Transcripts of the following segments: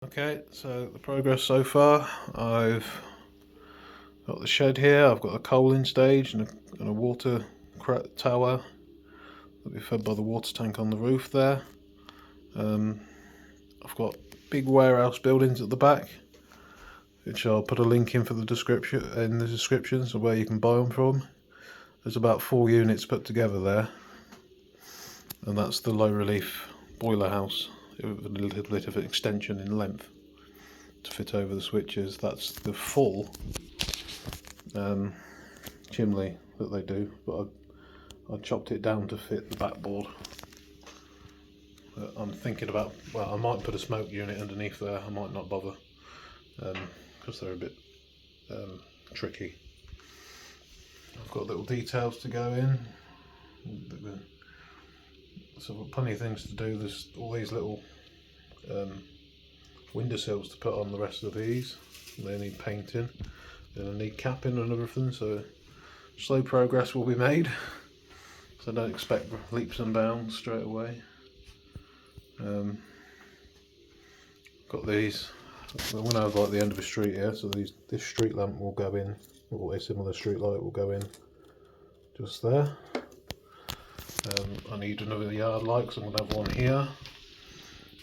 Okay, so the progress so far, I've got the shed here, I've got a coaling stage and a water tower that will be fed by the water tank on the roof there. I've got big warehouse buildings at the back, which I'll put a link in the description, so where you can buy them from. There's about 4 units put together there, and that's the low relief boiler house with a little bit of an extension in length to fit over the switches. That's the full chimney that they do, but I chopped it down to fit the backboard. I'm thinking about, well, I might put a smoke unit underneath there. I might not bother because they're a bit tricky. I've got little details to go in, so I've got plenty of things to do. There's all these little windowsills to put on the rest of these. They need painting, and I need capping and everything, so slow progress will be made. So I don't expect leaps and bounds straight away. Got these. I'm going to have like the end of a street here, so this street lamp will go in, or a similar street light will go in just there. I need another yard light, because I'm going to have one here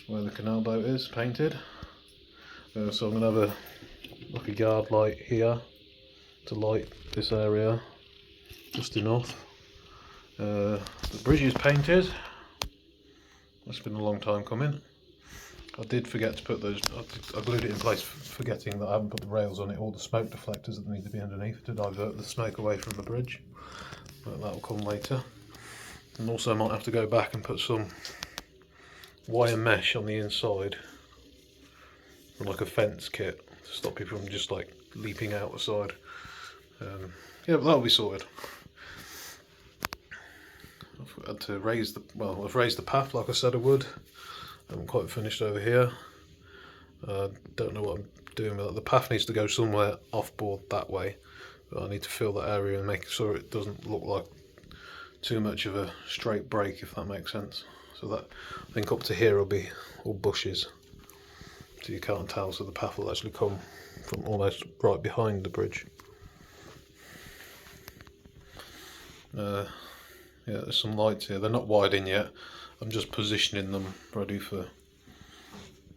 where the canal boat is painted. So I'm going to have a yard light here to light this area just enough. The bridge is painted. It's been a long time coming. I did forget to put those, I glued it in place forgetting that I haven't put the rails on it, all the smoke deflectors that need to be underneath to divert the smoke away from the bridge, but that will come later. And also I might have to go back and put some wire mesh on the inside, like a fence kit, to stop people from just like leaping out the side. Yeah, but that'll be sorted. I've had to raise I've raised the path like I said I would. I haven't quite finished over here. Don't know what I'm doing with that. The path needs to go somewhere off board that way, but I need to fill that area and make sure it doesn't look like too much of a straight break, if that makes sense. So that, I think up to here will be all bushes, so you can't tell, so the path will actually come from almost right behind the bridge. Yeah, there's some lights here. They're not wired in yet. I'm just positioning them ready for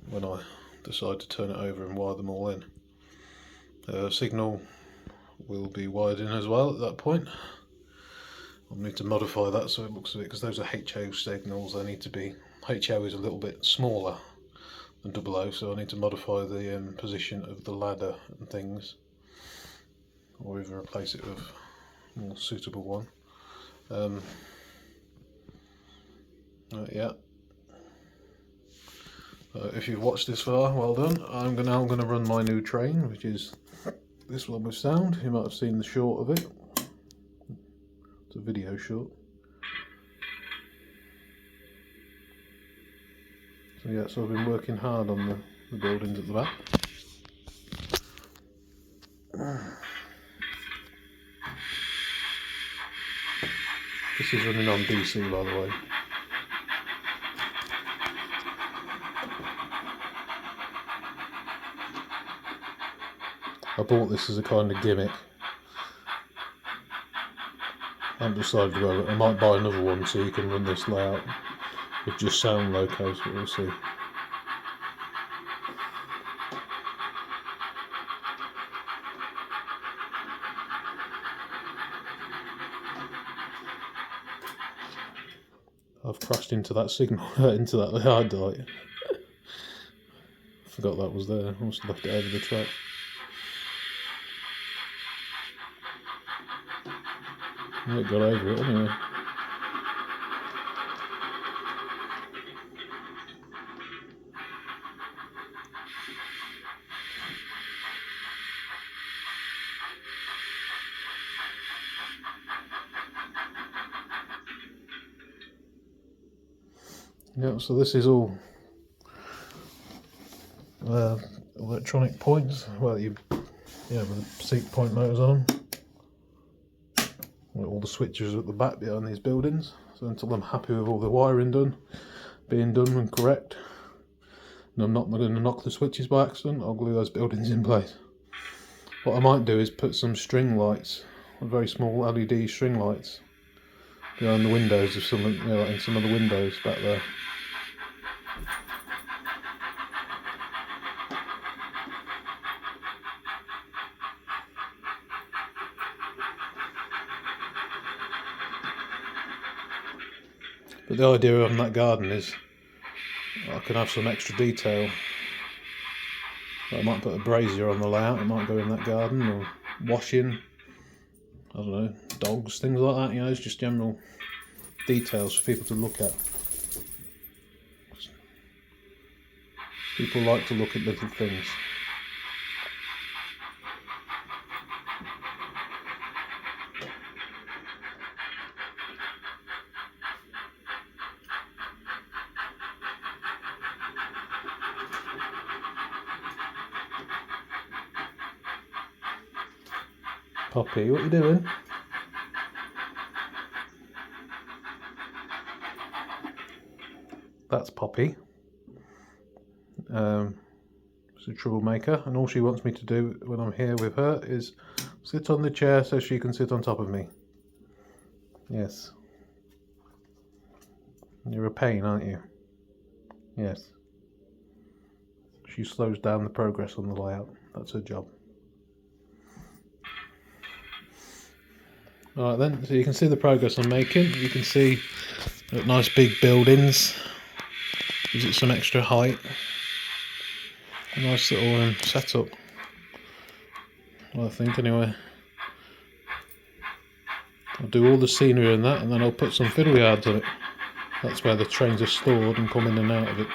when I decide to turn it over and wire them all in. Signal will be wired in as well at that point. I'll need to modify that so it looks a bit, because those are HO signals. They need to be, HO is a little bit smaller than 00, so I need to modify the position of the ladder and things, or even replace it with a more suitable one. Yeah. If you've watched this far, well done. I'm now going to run my new train, which is this one with sound. You might have seen the short of it. It's a video short. So yeah, so I've been working hard on the buildings at the back. This is running on DC, by the way. I bought this as a kind of gimmick. I haven't decided whether I might buy another one so you can run this layout with just sound locos, but we'll see. I've crashed into that signal, into that hard light. Forgot that was there. I must have left it over the track. It got over it anyway. Yeah, so this is all electronic points. Well, with the seat point motors on. All the switches are at the back behind these buildings. So until I'm happy with all the wiring being done and correct, and I'm not going to knock the switches by accident, I'll glue those buildings in place. What I might do is put some string lights, very small LED string lights, behind the windows of some, in some of the windows back there. But the idea of that garden is I can have some extra detail. I might put a brazier on the layout, it might go in that garden, or washing, I don't know, dogs, things like that, it's just general details for people to look at. People like to look at little things. Poppy, what are you doing? That's Poppy. She's a troublemaker, and all she wants me to do when I'm here with her is sit on the chair so she can sit on top of me. Yes. You're a pain, aren't you? Yes. She slows down the progress on the layout. That's her job. Alright then, so you can see the progress I'm making. You can see nice big buildings. Gives it some extra height. A nice little setup. Well, I think anyway. I'll do all the scenery in that, and then I'll put some fiddle yards on it. That's where the trains are stored and come in and out of it.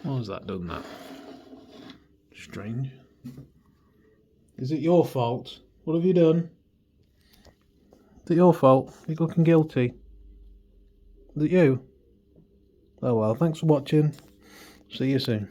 Why has that done that? Strange. Is it your fault? What have you done? Is it your fault? You're looking guilty. Is it you? Oh well, thanks for watching. See you soon.